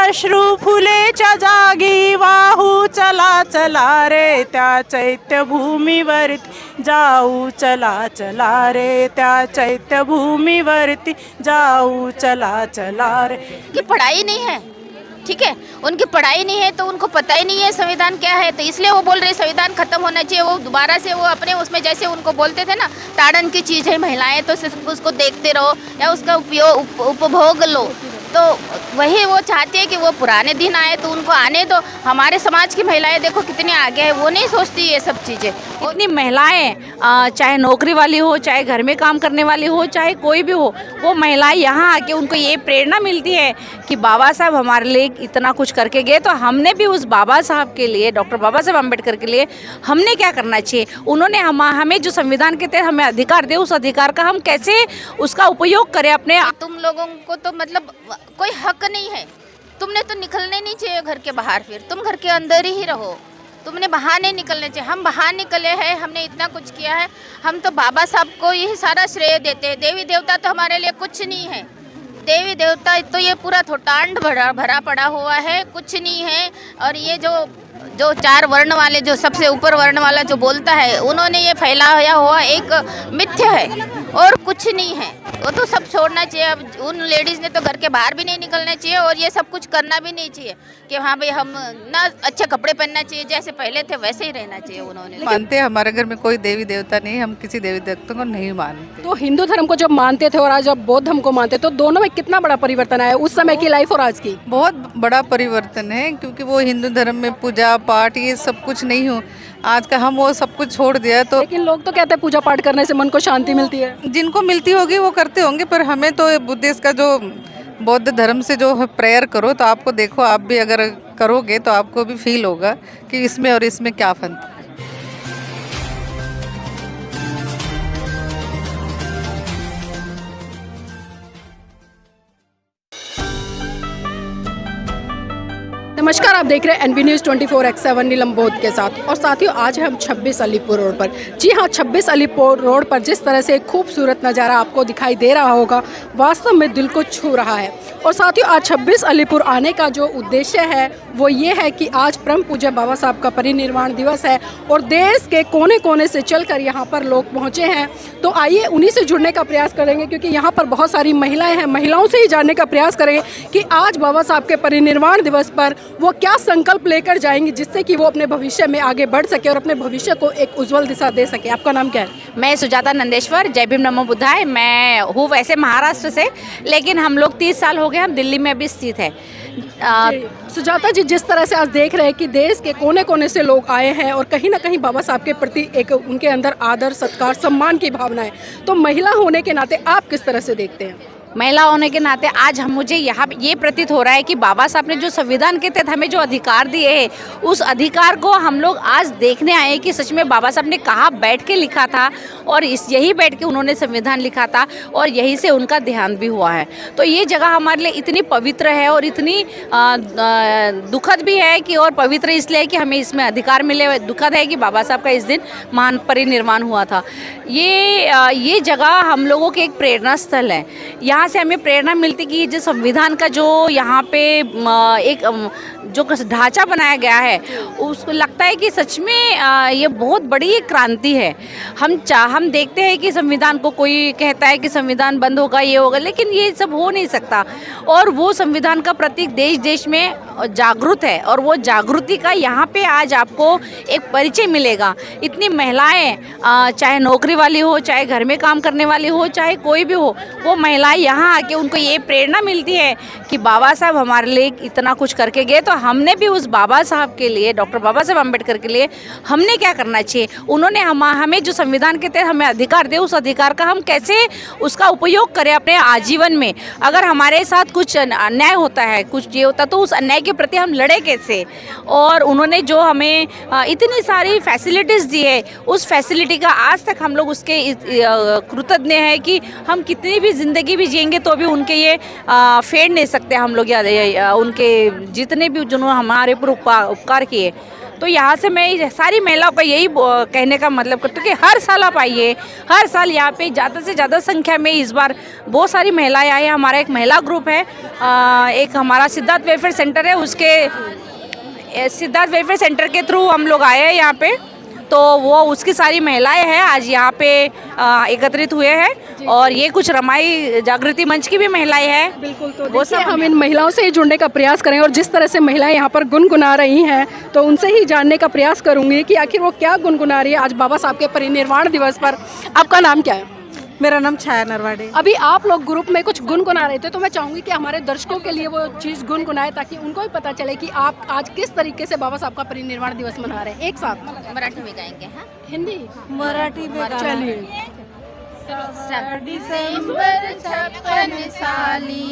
अश्रू फुलेच्या जागी वाहू चला चला रे त्या चैत्यभूमीवरती जाऊ चला चला रे त्या चैत्यभूमीवरती जाऊ चला चला रे। की पढ़ाई नहीं है, ठीक है, उनकी पढ़ाई नहीं है तो उनको पता ही नहीं है संविधान क्या है, तो इसलिए वो बोल रहे संविधान खत्म होना चाहिए। वो दोबारा से वो अपने उसमें जैसे उनको बोलते थे ना ताड़न की चीज़ है महिलाएं, तो सिर्फ उसको देखते रहो या उसका उपयोग उपभोग लो, तो वही वो चाहते हैं कि वो पुराने दिन आए तो उनको आने दो। हमारे समाज की महिलाएं देखो कितनी आगे है, वो नहीं सोचती ये सब चीज़ें। इतनी महिलाएं चाहे नौकरी वाली हो, चाहे घर में काम करने वाली हो, चाहे कोई भी हो, वो महिलाएं यहाँ आके उनको ये प्रेरणा मिलती है कि बाबा साहब हमारे लिए इतना कुछ करके गए, तो हमने भी उस बाबा साहब के लिए, डॉक्टर बाबा साहब अम्बेडकर के लिए हमने क्या करना चाहिए। उन्होंने हमें जो संविधान के तहत हमें अधिकार दे, उस अधिकार का हम कैसे उसका उपयोग करें अपने। तुम लोगों को तो मतलब कोई हक नहीं है, तुमने तो निकलने नहीं चाहिए घर के बाहर, फिर तुम घर के अंदर ही रहो, तुमने बाहर नहीं निकलने चाहिए। हम बाहर निकले हैं, हमने इतना कुछ किया है, हम तो बाबा साहब को यही सारा श्रेय देते हैं। देवी देवता तो हमारे लिए कुछ नहीं है, देवी देवता तो ये पूरा थोटांड भरा पड़ा हुआ है, कुछ नहीं है। और ये जो 4 वर्ण वाले, जो सबसे ऊपर वर्ण वाला जो बोलता है, उन्होंने ये फैलाया हुआ एक मिथ्य है और कुछ नहीं है। वो तो सब छोड़ना चाहिए। अब उन लेडीज़ ने तो घर के बाहर भी नहीं निकलना चाहिए और ये सब कुछ करना भी नहीं चाहिए कि हाँ भाई हम ना अच्छे कपड़े पहनना चाहिए, जैसे पहले थे वैसे ही रहना चाहिए। उन्होंने मानते हैं, हमारे घर में कोई देवी देवता नहीं, हम किसी देवी देवता को नहीं मानते। तो हिंदू धर्म को जब मानते थे और आज जब बौद्ध धर्म को मानते, तो दोनों में कितना बड़ा परिवर्तन आया उस समय की लाइफ और आज की? बहुत बड़ा परिवर्तन है, क्योंकि वो हिंदू धर्म में पूजा पाठ ये सब कुछ नहीं हो, आज का हम वो सब कुछ छोड़ दिया। तो लेकिन लोग तो कहते हैं पूजा पाठ करने से मन को शांति मिलती है। जिनको मिलती होगी वो करते होंगे, पर हमें तो बुद्धिस्ट का जो बौद्ध धर्म से जो प्रेयर करो, तो आपको देखो, आप भी अगर करोगे तो आपको भी फील होगा कि इसमें और इसमें क्या फर्क है। नमस्कार, आप देख रहे हैं NV News 24/7 नीलम बोध के साथ। और साथियों, आज हम 26 अलीपुर रोड पर, जी हाँ 26 अलीपुर रोड पर जिस तरह से खूबसूरत नज़ारा आपको दिखाई दे रहा होगा, वास्तव में दिल को छू रहा है। और साथियों, आज 26 अलीपुर आने का जो उद्देश्य है वो ये है कि आज परम पूज्य बाबा साहब का परिनिर्वाण दिवस है और देश के कोने कोने से चलकर यहाँ पर लोग पहुँचे हैं। तो आइए उन्हीं से जुड़ने का प्रयास करेंगे, क्योंकि यहाँ पर बहुत सारी महिलाएँ हैं, महिलाओं से ही जानने का प्रयास करेंगे कि आज बाबा साहब के परिनिर्वाण दिवस पर वो क्या संकल्प लेकर जाएंगी, जिससे कि वो अपने भविष्य में आगे बढ़ सके और अपने भविष्य को एक उज्जवल दिशा दे सके। आपका नाम क्या है? मैं सुजाता नंदेश्वर, जय भीम नमो बुद्धाय। मैं हूँ वैसे महाराष्ट्र से, लेकिन हम लोग 30 साल हो गए, हम दिल्ली में अभी स्थित है। सुजाता जी, जिस तरह से आज देख रहे हैं कि देश के कोने कोने से लोग आए हैं और कहीं ना कहीं बाबा साहब के प्रति एक उनके अंदर आदर, सत्कार, सम्मान की भावना है, तो महिला होने के नाते आप किस तरह से देखते हैं? महिला होने के नाते आज मुझे यहाँ ये प्रतीत हो रहा है कि बाबा साहब ने जो संविधान के तहत हमें जो अधिकार दिए हैं, उस अधिकार को हम लोग आज देखने आए कि सच में बाबा साहब ने कहाँ बैठ के लिखा था और यही बैठ के उन्होंने संविधान लिखा था और यहीं से उनका देहांत भी हुआ है। तो ये जगह हमारे लिए इतनी पवित्र है और इतनी दुखद भी है कि, और पवित्र इसलिए कि हमें इसमें अधिकार मिले। दुखद है कि बाबा साहब का इस दिन महान परिनिर्वाण हुआ था। ये जगह हम लोगों के एक प्रेरणा स्थल है। यहाँ से हमें प्रेरणा मिलती कि जो संविधान का जो यहाँ पे एक जो ढांचा बनाया गया है, उसको लगता है कि सच में ये बहुत बड़ी एक क्रांति है। हम देखते हैं कि संविधान को कोई कहता है कि संविधान बंद होगा, ये होगा, लेकिन ये सब हो नहीं सकता। और वो संविधान का प्रतीक देश देश में जागरूक है और वो जागृति का यहाँ पे आज आपको एक परिचय मिलेगा। इतनी महिलाएं, चाहे नौकरी वाली हो, चाहे घर में काम करने वाली हो, चाहे कोई भी हो, वो महिलाएं यहाँ आके उनको ये प्रेरणा मिलती है कि बाबा साहब हमारे लिए इतना कुछ करके गए, तो हमने भी उस बाबा साहब के लिए, डॉक्टर बाबा साहब अम्बेडकर के लिए हमने क्या करना चाहिए। उन्होंने हमें जो संविधान के तहत हमें अधिकार दे, उस अधिकार का हम कैसे उसका उपयोग करें अपने आजीवन में। अगर हमारे साथ कुछ अन्याय होता है, कुछ ये होता, तो उस अन्याय के प्रति हम लड़े कैसे। और उन्होंने जो हमें इतनी सारी फैसिलिटीज़ दी है, उस फैसिलिटी का आज तक हम लोग उसके कृतज्ञ हैं कि हम कितनी भी ज़िंदगी भी जिएंगे तो भी उनके ये फेर नहीं सकते हम लोग, या उनके जितने भी जिन्होंने हमारे पर उपकार किए। तो यहाँ से मैं सारी महिलाओं को यही कहने का मतलब करती हूँ कि हर साल आप आइए, हर साल यहाँ पे ज़्यादा से ज़्यादा संख्या में इस बार बहुत सारी महिलाएं आई हैं। हमारा एक महिला ग्रुप है, एक हमारा सिद्धार्थ वेलफेयर सेंटर है, उसके सिद्धार्थ वेलफेयर सेंटर के थ्रू हम लोग आए हैं यहाँ पे, तो वो उसकी सारी महिलाएं हैं आज यहाँ पे एकत्रित हुए हैं। और ये कुछ रमाई जागृति मंच की भी महिलाएं हैं। बिल्कुल, तो वो सब हम इन महिलाओं से ही जुड़ने का प्रयास करें और जिस तरह से महिलाएं यहाँ पर गुनगुना रही हैं तो उनसे ही जानने का प्रयास करूंगी कि आखिर वो क्या गुनगुना रही है आज बाबा साहब के परिनिर्वाण दिवस पर। आपका नाम क्या है? मेरा नाम छाया नरवाड़े। अभी आप लोग ग्रुप में कुछ गुनगुना रहे थे, तो मैं चाहूंगी कि हमारे दर्शकों के लिए वो चीज़ गुनगुनाए ताकि उनको भी पता चले कि आप आज किस तरीके से बाबा साहब का परिनिर्वाण दिवस मना रहे हैं। एक साथ मराठी में गाएंगे। हाँ, हिंदी मराठी में चलिए। डिसेंबर 56 साली,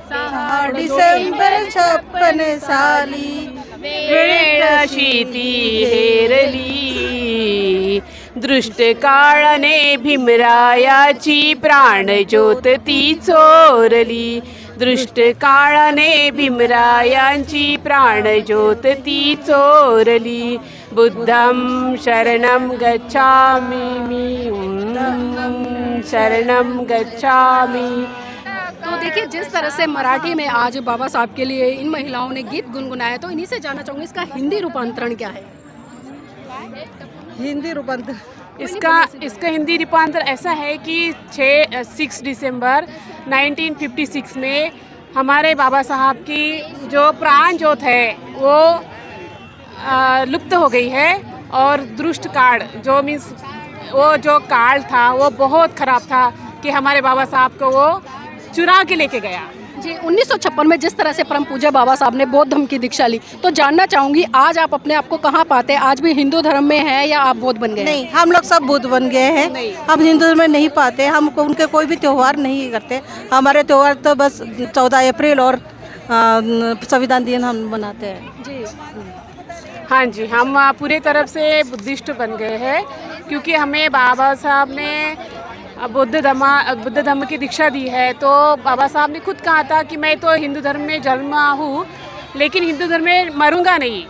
6 डिसेंबर 56 साली वेळ अशी ती हेरली, दृष्ट काळाने भीमरायाची प्राण ज्योत ती चोरली, दृष्ट काळाने भीमरायांची प्राण ज्योत ती चोरली, बुद्धं शरणं गच्छामि शरणं गच्छामि। तो देखिए जिस तरह से मराठी में आज बाबा साहब के लिए इन महिलाओं ने गीत गुनगुनाया, तो इन्हीं से जानना चाहूँगी इसका हिंदी रूपांतरण क्या है? हिंदी रूपांतर इसका हिंदी रूपांतर ऐसा है कि 6 दिसंबर 1956 में हमारे बाबा साहब की जो प्राण ज्योत है वो लुप्त हो गई है, और दुष्ट काल जो मीन्स वो जो काल था वो बहुत ख़राब था कि हमारे बाबा साहब को वो चुरा के लेके गया। जी, 1956 में जिस तरह से परम पूज्य बाबा साहब ने बौद्ध धर्म की दीक्षा ली, तो जानना चाहूंगी आज आप अपने आप को कहाँ पाते हैं? आज भी हिंदू धर्म में है या आप बौद्ध बन गए? नहीं, हम लोग सब बुद्ध बन गए हैं। हम हिंदू धर्म में नहीं पाते, हम उनके कोई भी त्यौहार नहीं करते। हमारे त्यौहार तो बस 14 अप्रैल और संविधान दिन हम मनाते हैं। जी, हाँ जी, हम पूरे तरफ से बुद्धिस्ट बन गए हैं क्योंकि हमें बाबा साहब ने बुद्ध धर्म की दीक्षा दी है। तो बाबा साहब ने खुद कहा था कि मैं तो हिंदू धर्म में जन्मा हूँ लेकिन हिंदू धर्म में मरूंगा नहीं।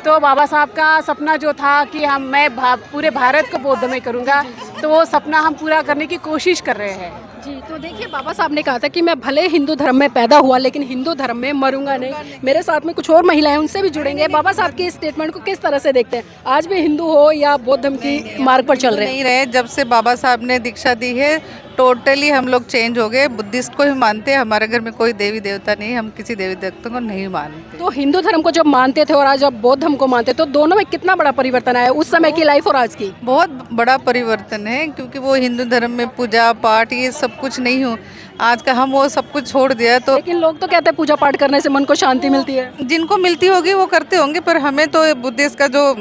तो बाबा साहब का सपना जो था कि मैं पूरे भारत को बौद्ध में करूँगा, तो वो सपना हम पूरा करने की कोशिश कर रहे हैं। जी, तो देखिए बाबा साहब ने कहा था कि मैं भले हिंदू धर्म में पैदा हुआ लेकिन हिंदू धर्म में मरूंगा नहीं। मेरे साथ में कुछ और महिलाएं, उनसे भी जुड़ेंगे। बाबा साहब के स्टेटमेंट को किस तरह से देखते हैं? आज भी हिंदू हो या बौद्ध धर्म की मार्ग पर चल रहे हैं? नहीं रहे, जब से बाबा साहब ने दीक्षा दी है टोटली हम लोग चेंज हो गए। बुद्धिस्ट को ही मानते हैं, हमारे घर में कोई देवी देवता नहीं, हम किसी देवी देवता को नहीं मानते। तो हिंदू धर्म को जब मानते थे और आज जब बौद्ध धर्म को मानते, तो दोनों में कितना बड़ा परिवर्तन आया उस समय की लाइफ और आज की? बहुत बड़ा परिवर्तन है क्योंकि वो हिंदू धर्म में पूजा पाठ ये सब कुछ नहीं हो, आज का हम वो सब कुछ छोड़ दिया। तो लेकिन लोग तो कहते हैं पूजा पाठ करने से मन को शांति मिलती है। जिनको मिलती होगी वो करते होंगे, पर हमें तो बुद्धिस्ट का जो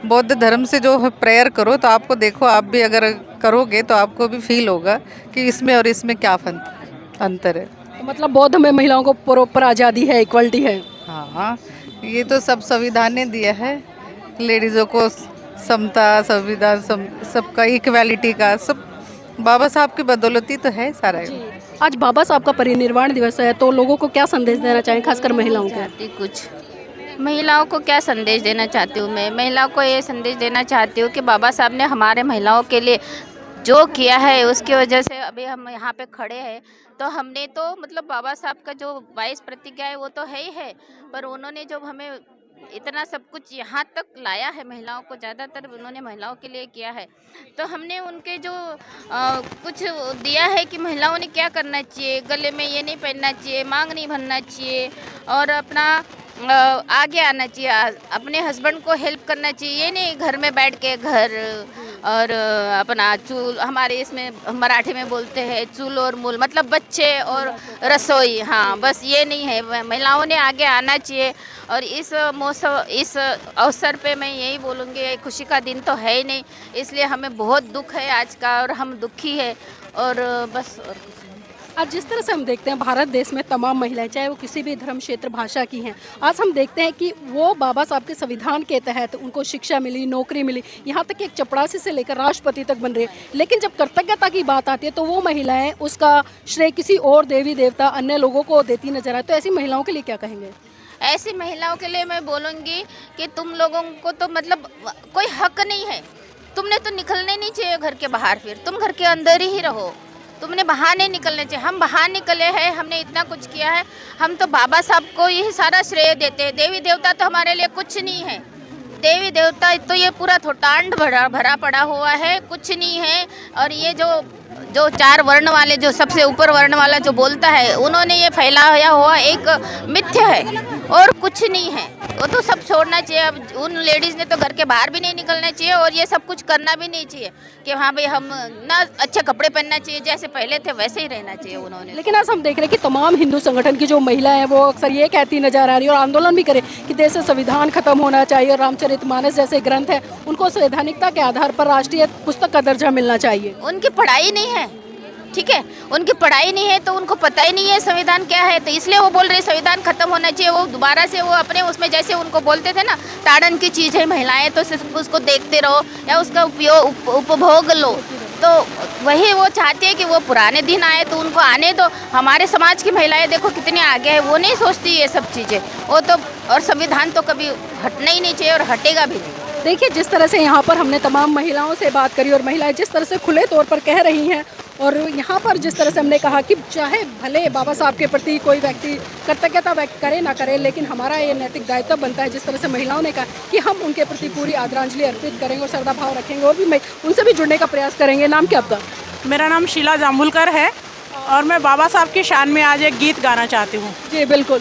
बौद्ध धर्म से जो प्रेयर करो तो आपको देखो, आप भी अगर करोगे तो आपको भी फील होगा कि इसमें और इसमें क्या अंतर है। तो मतलब बौद्ध में महिलाओं को प्रॉपर आज़ादी है, इक्वलिटी है। हाँ, ये तो सब संविधान ने दिया है, लेडीज़ों को समता, संविधान सबका इक्वालिटी का सब बाबा साहब की बदौलती तो है सारा। आज बाबा साहब का परिनिर्वाण दिवस है, तो लोगों को क्या संदेश देना चाहें, खासकर महिलाओं को? चाहती कुछ महिलाओं को क्या संदेश देना चाहती हूँ मैं? महिलाओं को ये संदेश देना चाहती हूँ कि बाबा साहब ने हमारे महिलाओं के लिए जो किया है उसकी वजह से अभी हम यहाँ पे खड़े हैं। तो हमने तो मतलब बाबा साहब का जो 22 प्रतिज्ञा है वो तो है ही है, पर उन्होंने जो हमें इतना सब कुछ यहाँ तक लाया है, महिलाओं को ज़्यादातर उन्होंने महिलाओं के लिए किया है। तो हमने उनके जो कुछ दिया है कि महिलाओं ने क्या करना चाहिए, गले में ये नहीं पहनना चाहिए, मांग नहीं भरना चाहिए, और अपना आगे आना चाहिए, अपने हस्बैंड को हेल्प करना चाहिए। ये नहीं घर में बैठ के घर और अपना चूल, हमारे इसमें मराठी में बोलते हैं चूल और मूल, मतलब बच्चे और रसोई। हाँ, बस ये नहीं है, महिलाओं ने आगे आना चाहिए। और इस अवसर पे मैं यही बोलूँगी, खुशी का दिन तो है ही नहीं, इसलिए हमें बहुत दुख है आज का और हम दुखी है। और बस और कुछ नहीं। आज जिस तरह से हम देखते हैं भारत देश में तमाम महिलाएं, चाहे वो किसी भी धर्म क्षेत्र भाषा की हैं, आज हम देखते हैं कि वो बाबा साहब के संविधान के तहत उनको शिक्षा मिली, नौकरी मिली, यहाँ तक एक चपरासी से लेकर राष्ट्रपति तक बन रहे हैं। लेकिन जब कर्तव्यता की बात आती है तो वो महिलाएं उसका श्रेय किसी और देवी देवता, अन्य लोगों को देती नजर आए। तो ऐसी महिलाओं के लिए क्या कहेंगे? ऐसी महिलाओं के लिए मैं बोलूँगी कि तुम लोगों को तो मतलब कोई हक नहीं है। तुमने तो निकलने नहीं चाहिए घर के बाहर, फिर तुम घर के अंदर ही रहो। तुमने बाहर नहीं निकलने चाहिए। हम बाहर निकले हैं, हमने इतना कुछ किया है। हम तो बाबा साहब को यही सारा श्रेय देते हैं। देवी देवता तो हमारे लिए कुछ नहीं है। देवी देवता तो ये पूरा थोटांड भरा पड़ा हुआ है, कुछ नहीं है। और ये जो 4 वर्ण वाले, जो सबसे ऊपर वर्ण वाला जो बोलता है, उन्होंने ये फैलाया हुआ एक मिथ्या है और कुछ नहीं है। वो तो सब छोड़ना चाहिए। अब उन लेडीज़ ने तो घर के बाहर भी नहीं निकलना चाहिए और ये सब कुछ करना भी नहीं चाहिए कि हाँ भाई हम ना अच्छे कपड़े पहनना चाहिए, जैसे पहले थे वैसे ही रहना चाहिए उन्होंने। लेकिन आज हम देख रहे हैं कि तमाम हिंदू संगठन की जो महिलाएं हैं वो अक्सर ये कहती नजर आ रही है और आंदोलन भी करे कि देश से संविधान खत्म होना चाहिए और रामचरितमानस जैसे ग्रंथ है उनको संवैधानिकता के आधार पर राष्ट्रीय पुस्तक का दर्जा मिलना चाहिए। उनकी पढ़ाई नहीं है, ठीक है, उनकी पढ़ाई नहीं है तो उनको पता ही नहीं है संविधान क्या है, तो इसलिए वो बोल रहे संविधान खत्म होना चाहिए। वो दोबारा से वो अपने उसमें जैसे उनको बोलते थे ना, ताड़न की चीज़ है महिलाएं, तो सिर्फ उसको देखते रहो या उसका उपभोग लो। तो वही वो चाहते हैं कि वो पुराने दिन आए तो उनको आने दो। हमारे समाज की महिलाएं देखो कितनी आगे है, वो नहीं सोचती ये सब चीज़ें। वो तो और संविधान तो कभी हटना ही नहीं चाहिए और हटेगा भी नहीं। देखिए जिस तरह से यहाँ पर हमने तमाम महिलाओं से बात करी और महिलाएं जिस तरह से खुले तौर पर कह रही हैं और यहाँ पर जिस तरह से हमने कहा कि चाहे भले बाबा साहब के प्रति कोई व्यक्ति कृतज्ञता व्यक्त करे ना करे, लेकिन हमारा ये नैतिक दायित्व बनता है, जिस तरह से महिलाओं ने कहा कि हम उनके प्रति पूरी आदरांजलि अर्पित करेंगे और श्रद्धा भाव रखेंगे और भी उनसे भी जुड़ने का प्रयास करेंगे। नाम क्या आपका? मेरा नाम शीला जाम्बुलकर है और मैं बाबा साहब की शान में आज एक गीत गाना चाहती हूँ। जी बिल्कुल।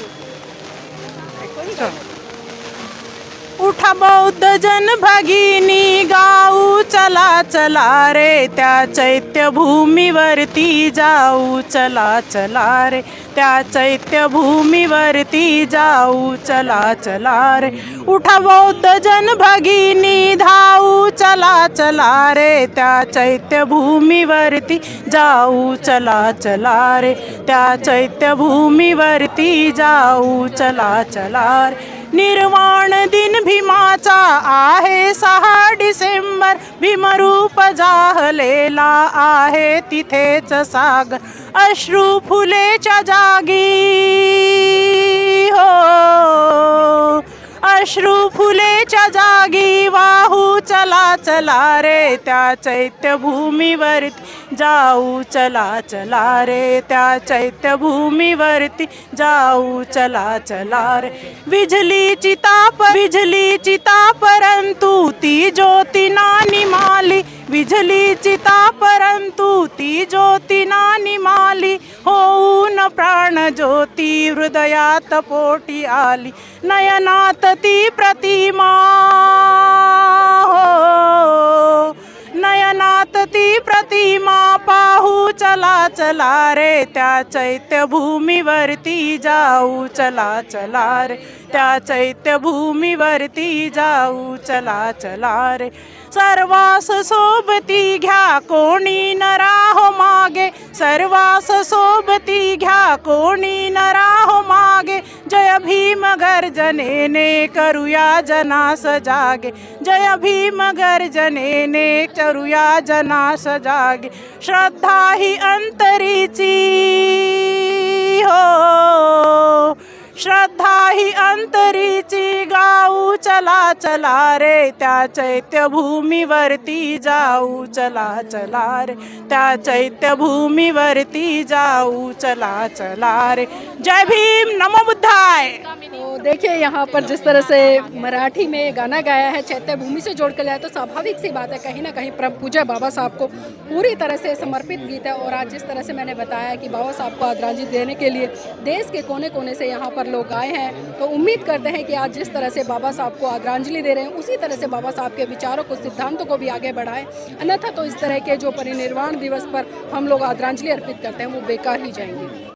उठा बौद्ध जन भगिनी गाऊ चला चला रे, त्या चैत्य भूमीवरती जाऊ चला चला रे, त्या चैत्य भूमीवरती जाऊ चला चला रे। उठा बौद्ध जन भगिनी धाऊ चला चला रे, त्या चैत्य भूमीवरती जाऊ चला चला रे, त्या चैत्य भूमीवरती जाऊ चला चला रे। निर्वाण दिन भीमाचा आहे 6 डिसेंबर, भीमरूप जाहलेला आहे तिथेच सागर, अश्रू फुलेच्या जागी हो, अश्रू फुलेच्या जागी वाहू चला चला रे, त्या चैत्य भूमीवरती जाऊ चला चला रे, त्या चैत्य भूमीवरती जाऊ चला चला रे। विझलीची ताप परंतु ती ज्योती ना निमाली, विझलीची ताप परंतु ती ज्योती ना निमाली, होऊन प्राण ज्योती हृदयात पोटी आली, नयनात ती प्रतिमा हो, नयनात ती प्रतिमा पाहू चला चला रे, त्या चैत्य भूमीवरती जाऊ चला चला रे, त्या चैत्य भूमीवरती जाऊ चला चला रे। सर्वास सोबती घ्या कोणी न राहो मागे, सर्वास सोबती घ्या कोणी न राहो मागे, जय भीम गर्जनेने करूया जनास जागे, जय भीम गर्जनेने करूया जनास जागे। श्रद्धा ही अंतरीची हो, श्रद्धा ही अंतरीची गाऊ चला चला रे, त्या चैत्य भूमीवरती जाऊ चला चला रे, त्या चैत्य भूमीवरती जाऊ चला चला रे। जय भीम, नमो बुद्धाय। तो देखिए यहाँ पर जिस तरह से मराठी में गाना गाया है, चैत्य भूमि से जोड़ कर लाया, तो स्वाभाविक सी बात है कहीं ना कहीं परम पूज्य बाबा साहब को पूरी तरह से समर्पित गीत है। और आज जिस तरह से मैंने बताया कि बाबा साहब को आदरांजलि देने के लिए देश के कोने कोने से यहाँ पर लोग आए हैं, तो उम्मीद करते हैं कि आज जिस तरह से बाबा साहब को आदरांजलि दे रहे हैं उसी तरह से बाबा साहब के विचारों को, सिद्धांतों को भी आगे बढ़ाएं, अन्यथा तो इस तरह के जो परिनिर्वाण दिवस पर हम लोग आदरांजलि अर्पित करते हैं वो बेकार ही जाएंगे।